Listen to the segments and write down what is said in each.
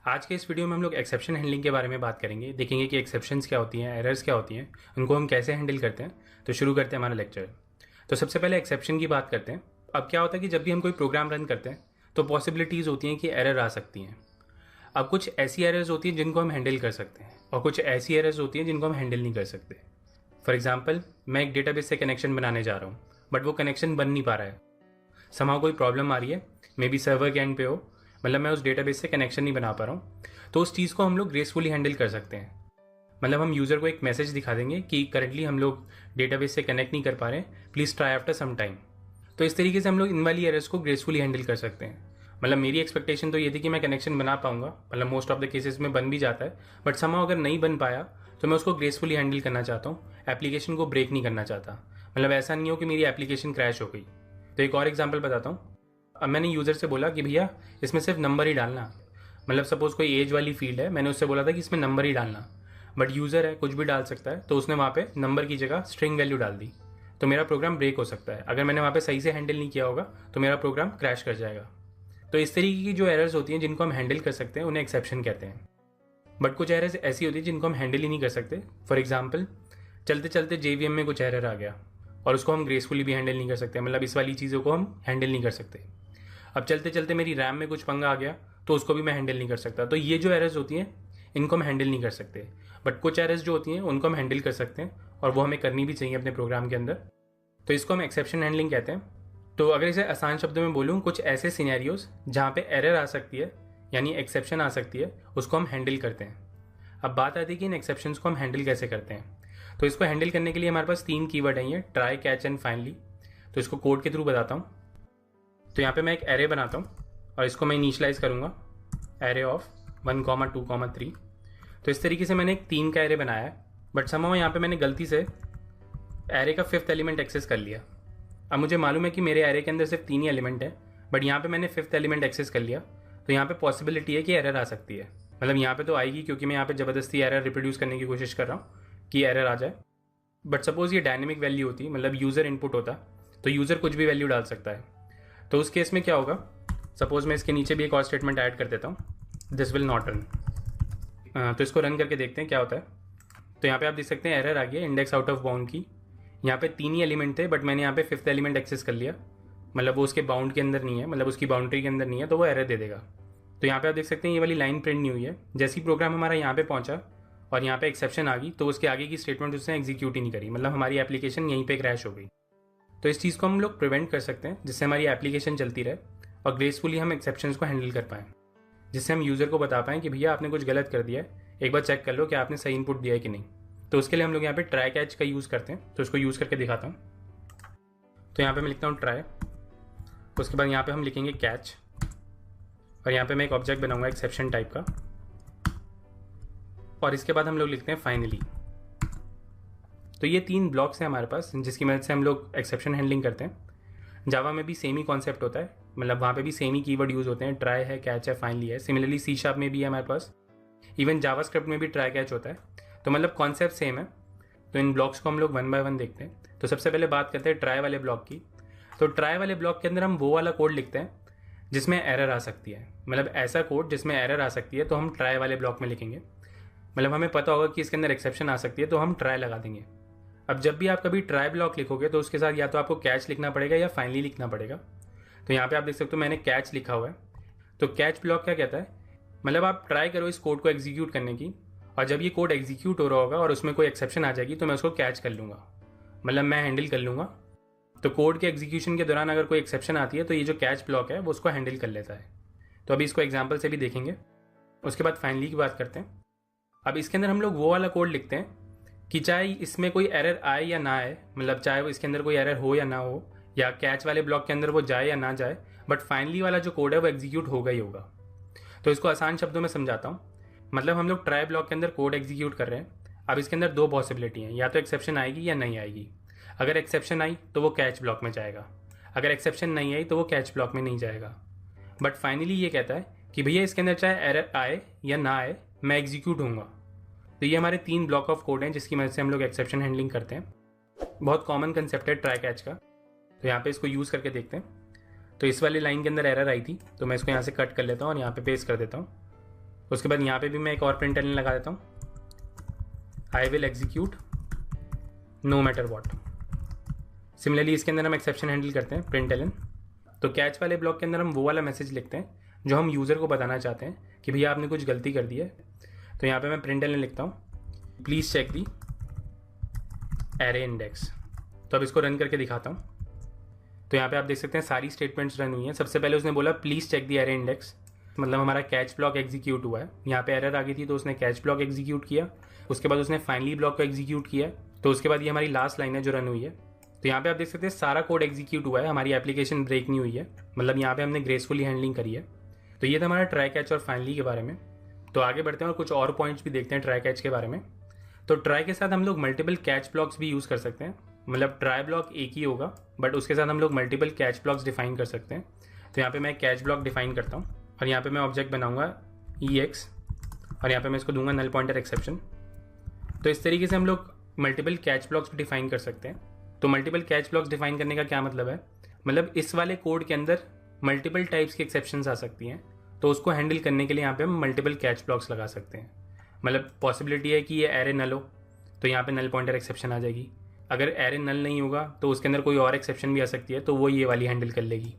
आज के इस वीडियो में हम लोग एक्सेप्शन हैंडलिंग के बारे में बात करेंगे। देखेंगे कि एक्सेप्शंस क्या होती हैं, एरर्स क्या होती हैं, उनको हम कैसे हैंडल करते हैं। तो शुरू करते हैं हमारा लेक्चर। तो सबसे पहले एक्सेप्शन की बात करते हैं। अब क्या होता है कि जब भी हम कोई प्रोग्राम रन करते हैं तो पॉसिबिलिटीज़ होती हैं कि एरर आ सकती हैं। अब कुछ ऐसी एरर्स होती हैं जिनको हम हैंडल कर सकते हैं और कुछ ऐसी एरर्स होती हैं जिनको हम हैंडल नहीं कर सकते। फॉर एग्जाम्पल, मैं एक डेटाबेस से कनेक्शन बनाने जा रहा हूँ बट वो कनेक्शन बन नहीं पा रहा है। समाव कोई प्रॉब्लम आ रही है, मे बी सर्वर के एंड पे हो, मतलब मैं उस डेटाबेस से कनेक्शन नहीं बना पा रहा हूँ। तो उस चीज़ को हम लोग ग्रेसफुली हैंडल कर सकते हैं। मतलब हम यूज़र को एक मैसेज दिखा देंगे कि करंटली हम लोग डेटाबेस से कनेक्ट नहीं कर पा रहे, please try after some time. तो इस तरीके से हम लोग इन वाली एरर्स को ग्रेसफुली हैंडल कर सकते हैं। मतलब मेरी एक्सपेक्टेशन तो ये थी कि मैं कनेक्शन बना पाऊंगा, मतलब मोस्ट ऑफ द केसेस में बन भी जाता है, बट समाव अगर नहीं बन पाया तो मैं उसको ग्रेसफुली हैंडल करना चाहता हूँ, एप्लीकेशन को ब्रेक नहीं करना चाहता। मतलब ऐसा नहीं हो कि मेरी एप्लीकेशन क्रैश हो गई। तो एक और एग्जाम्पल बताता हूँ। अब मैंने यूज़र से बोला कि भैया इसमें सिर्फ नंबर ही डालना। मतलब सपोज कोई एज वाली फील्ड है, मैंने उससे बोला था कि इसमें नंबर ही डालना, बट यूज़र है कुछ भी डाल सकता है, तो उसने वहाँ पे नंबर की जगह स्ट्रिंग वैल्यू डाल दी। तो मेरा प्रोग्राम ब्रेक हो सकता है। अगर मैंने वहाँ पे सही से हैंडल नहीं किया होगा तो मेरा प्रोग्राम क्रैश कर जाएगा। तो इस तरीके की जो एरर्स होती हैं जिनको हम हैंडल कर सकते हैं उन्हें एक्सेप्शन कहते हैं। बट कुछ एरर्स ऐसी होती है जिनको हम हैंडल ही नहीं कर सकते। फॉर एग्जाम्पल, चलते चलते JVM में कुछ एरर आ गया और उसको हम ग्रेसफुली भी हैंडल नहीं कर सकते। मतलब इस वाली चीज़ों को हम हैंडल नहीं कर सकते। अब चलते चलते मेरी रैम में कुछ पंगा आ गया तो उसको भी मैं हैंडल नहीं कर सकता। तो ये जो एरर्स होती हैं इनको हम हैंडल नहीं कर सकते। बट कुछ एरर्स जो होती हैं उनको हम हैंडल कर सकते हैं और वो हमें करनी भी चाहिए अपने प्रोग्राम के अंदर। तो इसको हम एक्सेप्शन हैंडलिंग कहते हैं। तो अगर इसे आसान शब्दों में बोलूँ, कुछ ऐसे सिनेरियोज जहाँ पे एरर आ सकती है यानी एक्सेप्शन आ सकती है, उसको हम हैंडल करते हैं। अब बात आती है कि इन एक्सेप्शंस को हम हैंडल कैसे करते हैं। तो इसको हैंडल करने के लिए हमारे पास 3 कीवर्ड हैं, ये ट्राई, कैच एंड फाइनली। तो इसको कोड के थ्रू बताता हूँ। तो यहाँ पे मैं एक एरे बनाता हूँ और इसको मैं इनिशियलाइज करूँगा एरे ऑफ 1, 2, 3। तो इस तरीके से मैंने एक 3 का एरे बनाया है, बट समहाउ यहाँ पे मैंने गलती से एरे का 5th एलिमेंट एक्सेस कर लिया। अब मुझे मालूम है कि मेरे एरे के अंदर सिर्फ 3 ही एलिमेंट है, बट यहाँ पे मैंने 5th एलिमेंट एक्सेस कर लिया। तो यहाँ पे पॉसिबिलिटी है कि एरर आ सकती है। मतलब यहाँ पे तो आएगी क्योंकि मैं यहाँ पे ज़बरदस्ती एरर रिप्रोड्यूस करने की कोशिश कर रहा हूँ कि एरर आ जाए। बट सपोज ये डायनेमिक वैल्यू होती, मतलब यूज़र इनपुट होता, तो यूज़र कुछ भी वैल्यू डाल सकता है। तो उस केस में क्या होगा, सपोज मैं इसके नीचे भी एक और स्टेटमेंट ऐड कर देता हूँ, दिस विल नॉट रन। तो इसको रन करके देखते हैं क्या होता है। तो यहाँ पे आप देख सकते हैं एरर आ गया, इंडेक्स आउट ऑफ बाउंड की। यहाँ पे 3 ही एलिमेंट थे, बट मैंने यहाँ पे 5th एलिमेंट एक्सेस कर लिया। मतलब वो उसके बाउंड के अंदर नहीं है, मतलब उसकी बाउंड्री के अंदर नहीं है, तो वो एरर दे देगा। तो यहाँ पे आप देख सकते हैं ये वाली लाइन प्रिंट नहीं हुई है। जैसे ही प्रोग्राम हमारा यहाँ पे पहुँचा और यहाँ पे एक्सेप्शन आ गई, तो उसके आगे की स्टेटमेंट उसने एग्जीक्यूट ही नहीं करी, मतलब हमारी एप्लीकेशन यहीं पे क्रैश हो गई। तो इस चीज़ को हम लोग प्रिवेंट कर सकते हैं, जिससे हमारी एप्लीकेशन चलती रहे और ग्रेसफुली हम एक्सेप्शंस को हैंडल कर पाएँ, जिससे हम यूज़र को बता पाएँ कि भैया आपने कुछ गलत कर दिया है, एक बार चेक कर लो कि आपने सही इनपुट दिया है कि नहीं। तो उसके लिए हम लोग यहाँ पे ट्राई कैच का यूज़ करते हैं। तो इसको यूज़ करके दिखाता हूँ। तो यहाँ पे मैं लिखता हूँ ट्राई, उसके बाद यहाँ पे हम लिखेंगे कैच, और यहाँ पे मैं एक ऑब्जेक्ट बनाऊंगा एक्सेप्शन टाइप का, और इसके बाद हम लोग लिखते हैं फाइनली। तो ये 3 ब्लॉक्स हैं हमारे पास जिसकी मदद से हम लोग एक्सेप्शन हैंडलिंग करते हैं। जावा में भी सेम ही कॉन्सेप्ट होता है, मतलब वहाँ पे भी सेम ही कीवर्ड यूज़ होते हैं, ट्राई है, कैच है, फाइनली है। सिमिलरली C# में भी है हमारे पास, इवन जावास्क्रिप्ट में भी ट्राई कैच होता है। तो मतलब कॉन्सेप्ट सेम है। तो इन ब्लॉक्स को हम लोग 1 बाय 1 देखते हैं। तो सबसे पहले बात करते हैं ट्राई वाले ब्लॉक की। तो ट्राई वाले ब्लॉक के अंदर हम वो वाला कोड लिखते हैं जिसमें एरर आ सकती है, मतलब ऐसा कोड जिसमें एरर आ सकती है तो हम ट्राई वाले ब्लॉक में लिखेंगे। मतलब हमें पता होगा कि इसके अंदर एक्सेप्शन आ सकती है तो हम ट्राई लगा देंगे। अब जब भी आप कभी ट्राई ब्लॉक लिखोगे तो उसके साथ या तो आपको कैच लिखना पड़ेगा या फाइनली लिखना पड़ेगा। तो यहाँ पे आप देख सकते हो मैंने कैच लिखा हुआ है। तो कैच ब्लॉक क्या कहता है, मतलब आप ट्राई करो इस कोड को एग्जीक्यूट करने की, और जब ये कोड एग्जीक्यूट हो रहा होगा और उसमें कोई एक्सेप्शन आ जाएगी तो मैं उसको कैच कर लूँगा, मतलब मैं हैंडल कर लूँगा। तो कोड के एग्जीक्यूशन के दौरान अगर कोई एक्सेप्शन आती है तो ये जो कैच ब्लॉक है वो उसको हैंडल कर लेता है। तो अभी इसको एग्जाम्पल से भी देखेंगे। उसके बाद फाइनली की बात करते हैं। अब इसके अंदर हम लोग वो वाला कोड लिखते हैं कि चाहे इसमें कोई एरर आए या ना आए, मतलब चाहे वो इसके अंदर कोई एरर हो या ना हो, या कैच वाले ब्लॉक के अंदर वो जाए या ना जाए, बट फाइनली वाला जो कोड है वो एग्जीक्यूट होगा ही होगा। तो इसको आसान शब्दों में समझाता हूँ। मतलब हम लोग ट्राई ब्लॉक के अंदर कोड एग्जीक्यूट कर रहे हैं। अब इसके अंदर 2 पॉसिबिलिटी हैं, या तो एक्सेप्शन आएगी या नहीं आएगी। अगर एक्सेप्शन आई तो वो कैच ब्लॉक में जाएगा, अगर एक्सेप्शन नहीं आई तो वो कैच ब्लॉक में नहीं जाएगा। बट फाइनली ये कहता है कि भैया इसके अंदर चाहे एरर आए या ना आए मैं एग्जीक्यूट होऊंगा। तो ये हमारे 3 ब्लॉक ऑफ कोड हैं जिसकी मदद से हम लोग एक्सेप्शन हैंडलिंग करते हैं। बहुत कॉमन कंसेप्ट है ट्राई कैच का। तो यहाँ पे इसको यूज़ करके देखते हैं। तो इस वाली लाइन के अंदर एरर आई थी तो मैं इसको यहाँ से कट कर लेता हूँ और यहाँ पे पेस्ट कर देता हूँ। उसके बाद यहाँ पे भी मैं एक और प्रिंट एलन लगा देता हूँ, I will execute no matter what. Similarly इसके अंदर हम एक्सेप्शन हैंडल करते हैं प्रिंट एलन। तो कैच वाले ब्लॉक के अंदर हम वो वाला मैसेज लिखते हैं जो हम यूज़र को बताना चाहते हैं कि भैया आपने कुछ गलती कर दी है। तो यहाँ पे मैं प्रिंट एलन लिखता हूँ, please check the array index. तो अब इसको रन करके दिखाता हूँ। तो यहाँ पे आप देख सकते हैं सारी स्टेटमेंट्स रन हुई हैं। सबसे पहले उसने बोला please check the array index, मतलब हमारा कैच ब्लॉक एग्जीक्यूट हुआ है। यहाँ पे एरर आ गई थी तो उसने कैच ब्लॉक एग्जीक्यूट किया। उसके बाद उसने फाइनली ब्लॉक को एग्जीक्यूट किया। तो उसके बाद ये हमारी लास्ट लाइन है जो रन हुई है। तो यहाँ पे आप देख सकते हैं सारा कोड एग्जीक्यूट हुआ है, हमारी एप्लीकेशन ब्रेक नहीं हुई है, मतलब यहाँ पे हमने ग्रेसफुली हैंडलिंग करी है। तो ये था हमारा ट्राई कैच और फाइनली के बारे में। तो आगे बढ़ते हैं और कुछ और पॉइंट्स भी देखते हैं ट्राई कैच के बारे में। तो ट्राई के साथ हम लोग मल्टीपल कैच ब्लॉक्स भी यूज़ कर सकते हैं, मतलब ट्राई ब्लॉक एक ही होगा बट उसके साथ हम लोग मल्टीपल कैच ब्लॉक्स डिफाइन कर सकते हैं। तो यहाँ पे मैं कैच ब्लॉक डिफाइन करता हूँ और यहाँ पे मैं ऑब्जेक्ट बनाऊंगा EX और यहाँ पे मैं इसको दूंगा नल पॉइंटर एक्सेप्शन। तो इस तरीके से हम लोग मल्टीपल कैच ब्लॉक्स डिफाइन कर सकते हैं। तो मल्टीपल कैच ब्लॉक्स डिफाइन करने का क्या मतलब है, मतलब इस वाले कोड के अंदर मल्टीपल टाइप्स की एक्सेप्शंस आ सकती हैं, तो उसको हैंडल करने के लिए यहाँ पे हम मल्टीपल कैच ब्लॉक्स लगा सकते हैं। मतलब पॉसिबिलिटी है कि ये एरे नल हो तो यहाँ पे नल पॉइंटर एक्सेप्शन आ जाएगी। अगर एरे नल नहीं होगा तो उसके अंदर कोई और एक्सेप्शन भी आ सकती है, तो वो ये वाली हैंडल कर लेगी।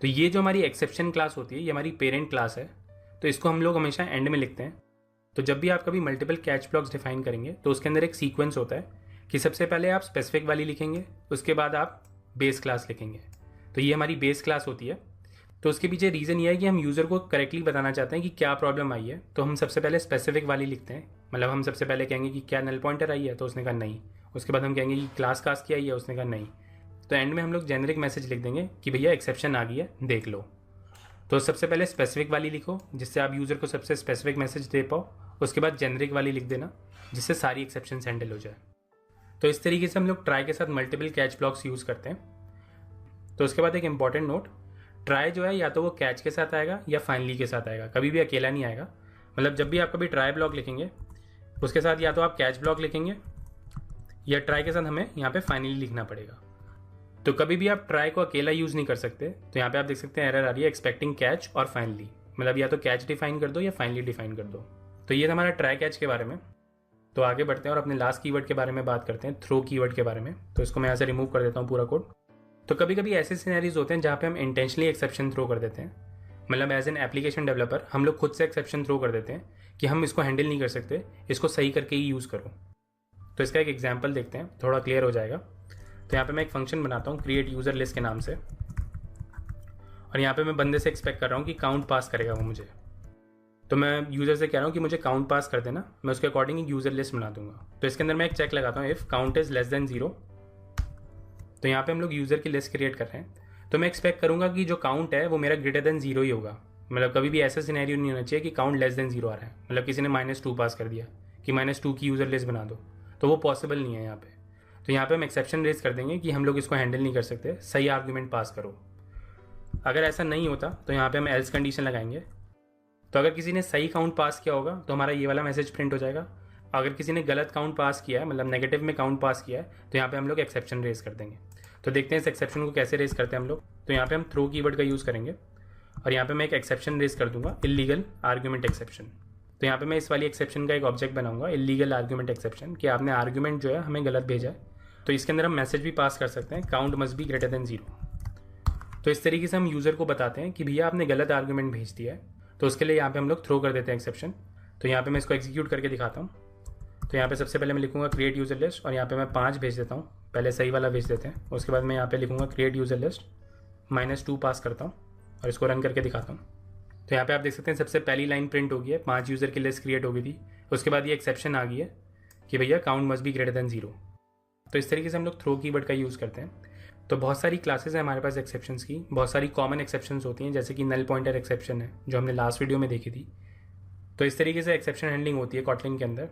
तो ये जो हमारी एक्सेप्शन क्लास होती है ये हमारी पेरेंट क्लास है, तो इसको हम लोग हमेशा एंड में लिखते हैं। तो जब भी आप कभी मल्टीपल कैच ब्लॉक्स डिफाइन करेंगे तो उसके अंदर एक सीक्वेंस होता है कि सबसे पहले आप स्पेसिफिक वाली लिखेंगे, उसके बाद आप बेस क्लास लिखेंगे। तो ये हमारी बेस क्लास होती है। तो उसके पीछे रीज़न ये है कि हम यूज़र को करेक्टली बताना चाहते हैं कि क्या प्रॉब्लम आई है, तो हम सबसे पहले स्पेसिफिक वाली लिखते हैं। मतलब हम सबसे पहले कहेंगे कि क्या नल पॉइंटर आई है, तो उसने कहा नहीं। उसके बाद हम कहेंगे कि क्लास कास्ट की आई है, उसने कहा नहीं। तो एंड में हम लोग जेनरिक मैसेज लिख देंगे कि भैया एक्सेप्शन आ गई है, देख लो। तो सबसे पहले स्पेसिफिक वाली लिखो जिससे आप यूज़र को सबसे स्पेसिफिक मैसेज दे पाओ, उसके बाद जेनरिक वाली लिख देना जिससे सारी एक्सेप्शन हैंडल हो जाए। तो इस तरीके से हम लोग ट्राई के साथ मल्टीपल कैच ब्लॉक्स यूज़ करते हैं। तो उसके बाद एक इंपॉर्टेंट नोट, ट्राई जो है या तो वो कैच के साथ आएगा या फाइनली के साथ आएगा, कभी भी अकेला नहीं आएगा। मतलब जब भी आप कभी ट्राई ब्लॉक लिखेंगे उसके साथ या तो आप कैच ब्लॉक लिखेंगे या ट्राई के साथ हमें यहाँ पे फाइनली लिखना पड़ेगा। तो कभी भी आप ट्राई को अकेला यूज़ नहीं कर सकते। तो यहाँ पे आप देख सकते हैं एरर आ रही है एक्सपेक्टिंग कैच और फाइनली, मतलब या तो कैच डिफाइन कर दो या फाइनली डिफाइन कर दो। तो ये था हमारा ट्राई कैच के बारे में। तो आगे बढ़ते हैं और अपने लास्ट कीवर्ड के बारे में बात करते हैं, थ्रो कीवर्ड के बारे में। तो इसको मैं यहाँ से रिमूव कर देता हूँ पूरा कोड। तो कभी कभी ऐसे सिनेरियोज होते हैं जहाँ पे हम इंटेंशनली एक्सेप्शन थ्रो कर देते हैं, मतलब एज एन एप्लीकेशन डेवलपर हम लोग खुद से एक्सेप्शन थ्रो कर देते हैं कि हम इसको हैंडल नहीं कर सकते, इसको सही करके ही यूज़ करो। तो इसका एक एग्जाम्पल देखते हैं, थोड़ा क्लियर हो जाएगा। तो यहाँ पे मैं एक फंक्शन बनाता हूँ क्रिएट यूज़र लिस्ट के नाम से, और यहाँ पे मैं बंदे से एक्सपेक्ट कर रहा हूँ कि काउंट पास करेगा वो मुझे। तो मैं यूज़र से कह रहा हूँ कि मुझे काउंट पास कर देना, मैं उसके अकॉर्डिंग एक यूज़र लिस्ट बना दूंगा। तो इसके अंदर मैं एक चेक लगाता हूँ, if count is less than 0। तो यहाँ पे हम लोग यूज़र की लिस्ट क्रिएट कर रहे हैं, तो मैं एक्सपेक्ट करूँगा कि जो काउंट है वो मेरा ग्रेटर देन 0 ही होगा। मतलब कभी भी ऐसा सिनेरियो नहीं होना चाहिए कि काउंट लेस देन 0 आ रहा है, मतलब किसी ने -2 पास कर दिया कि -2 की यूज़र लिस्ट बना दो, तो वो पॉसिबल नहीं है यहाँ पे। तो यहाँ पे हम एक्सेप्शन रेज कर देंगे कि हम लोग इसको हैंडल नहीं कर सकते, सही आर्गूमेंट पास करो। अगर ऐसा नहीं होता तो यहाँ पे हम एल्स कंडीशन लगाएंगे। तो अगर किसी ने सही काउंट पास किया होगा तो हमारा ये वाला मैसेज प्रिंट हो जाएगा। अगर किसी ने गलत काउंट पास किया है, मतलब नेगेटिव में काउंट पास किया है, तो यहाँ पे हम लोग एक्सेप्शन रेज कर देंगे। तो देखते हैं इस एक्सेप्शन को कैसे रेज करते हैं हम लोग। तो यहाँ पे हम थ्रो कीवर्ड का यूज़ करेंगे और यहाँ पे मैं एक एक्सेप्शन रेज कर दूंगा, इलीगल आर्गूमेंट एक्सेप्शन। तो यहाँ पे मैं इस वाली एक्सेप्शन का एक ऑब्जेक्ट बनाऊंगा, इलीगल आर्गूमेंट एक्सेप्शन, कि आपने आर्गूमेंट जो है हमें गलत भेजा है। तो इसके अंदर हम मैसेज भी पास कर सकते हैं, count must be greater than 0। तो इस तरीके से हम यूज़र को बताते हैं कि भैया आपने गलत आर्गूमेंट भेज दिया है, तो उसके लिए यहाँ पे हम लोग थ्रो कर देते हैं एक्सेप्शन। तो यहाँ पे मैं इसको एग्जीक्यूट करके दिखाता हूँ। तो यहाँ पे सबसे पहले मैं लिखूंगा क्रिएट यूज़र लिस्ट और यहाँ पे मैं 5 भेज देता हूँ, पहले सही वाला भेज देते हैं। उसके बाद मैं यहाँ पे लिखूंगा क्रिएट यूज़र लिस्ट -2 पास करता हूँ और इसको रन करके दिखाता हूँ। तो यहाँ पे आप देख सकते हैं सबसे पहली लाइन प्रिंट हो गई है, 5 यूज़र की लिस्ट क्रिएट हो गई थी। उसके बाद ये एक्सेप्शन आ गई है कि भैया count must be greater than 0। तो इस तरीके से हम लोग थ्रो कीवर्ड का यूज़ करते हैं। तो बहुत सारी क्लासेस हैं हमारे पास एक्सेप्शंस की, बहुत सारी कॉमन एक्सेप्शंस होती हैं, जैसे कि नल पॉइंटर एक्सेप्शन है जो हमने लास्ट वीडियो में देखी थी। तो इस तरीके से एक्सेप्शन हैंडलिंग होती है कॉटलिन के अंदर।